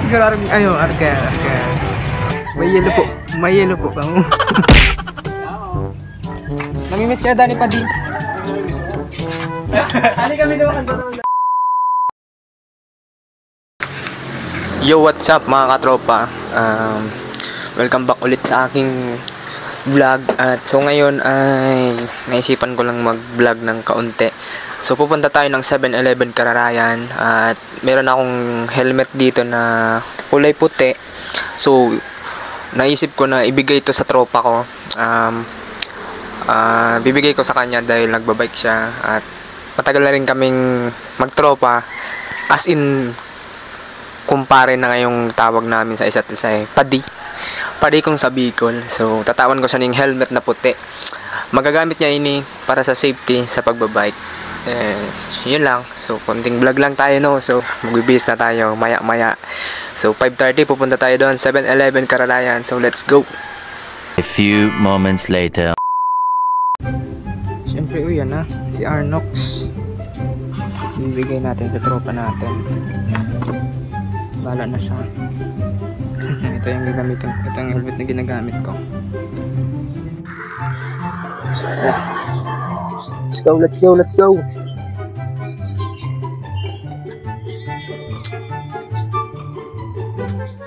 Siguro ayo arke. May yelo po kamo. Namimiss ka Dani Padi. Ali kami daw kanto. Yo, what's up mga katropa? Welcome back ulit sa aking vlog. At so ngayon ay naisipan ko lang mag-vlog ng kaunti. So pupunta tayo ng 7-Eleven Kararayan. At meron akong helmet dito na kulay puti. So naisip ko na ibigay ito sa tropa ko. Bibigay ko sa kanya dahil nagbabike siya. At matagal na rin kaming magtropa. As in kumpare na ngayong tawag namin sa isa't isa eh. Padi kong sa Bicol. So tatawan ko siya ng helmet na puti. Magagamit niya ini para sa safety sa pagbabike. Yun lang. So konting vlog lang tayo, no. So magbibihis na tayo maya. So 5:30 pupunta tayo doon, 7-Eleven Kararayan. So let's go. A few moments later. Siyempre yan na, si Arnox. Bibigay natin sa tropa natin. Bala na siya. Ito yung gagamitin. Ito yung helmet na ginagamit ko. So, let's go.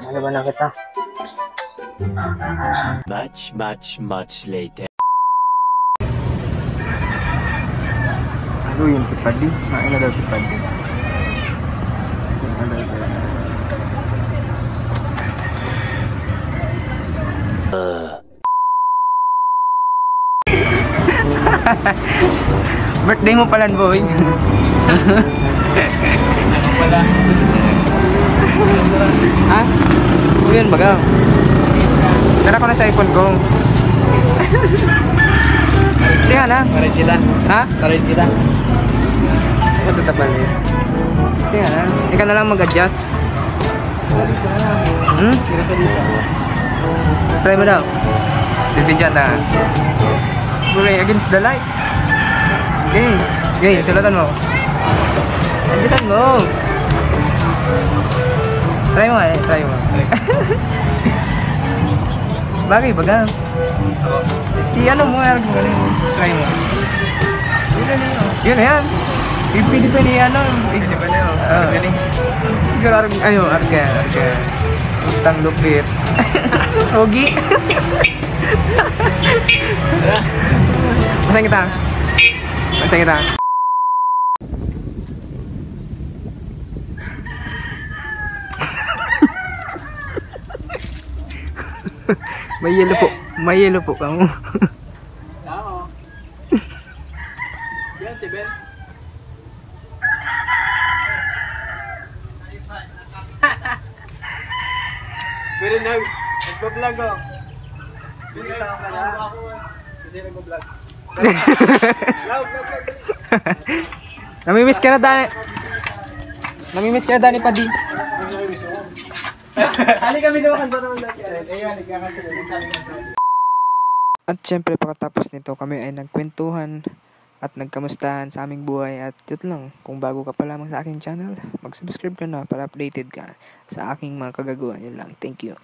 Ano ba na kita? Much later. Ano yun si Padi? Ano daw si Padi? Birthday mo pala, boy. Wala. Ha? O yun, baga. Tara ko na sa iPhone ko. Stihan ha? Parin sila. Ha? Parin sila. Ito tabal eh. Stihan ha? Ikaw na lang mag-adjust. Try mo daw. Bibidyan na. Pulling against the light. Okay, sulatan mo. Adjusan mo. Try mo. Bagay baga. Ano mo yan? Try mo. Yun yan. Pipili pa ni ano. Siguro ayo arke. Utang lupit. Ogi. Masang kita. May yelo po kamu. Tao. Yan si Ben. Pero nag-vlog oh. Kasi nag-vlog. Namimiss ka na Dani Padi. Ali kami daw kanto naman dati. At syempre pagkatapos nito kami ay nagkwentuhan at nagkamustahan sa aming buhay. At yun lang, kung bago ka pa lamang sa aking channel, mag-subscribe ka na para updated ka sa aking mga kagagawa. Yun lang, thank you.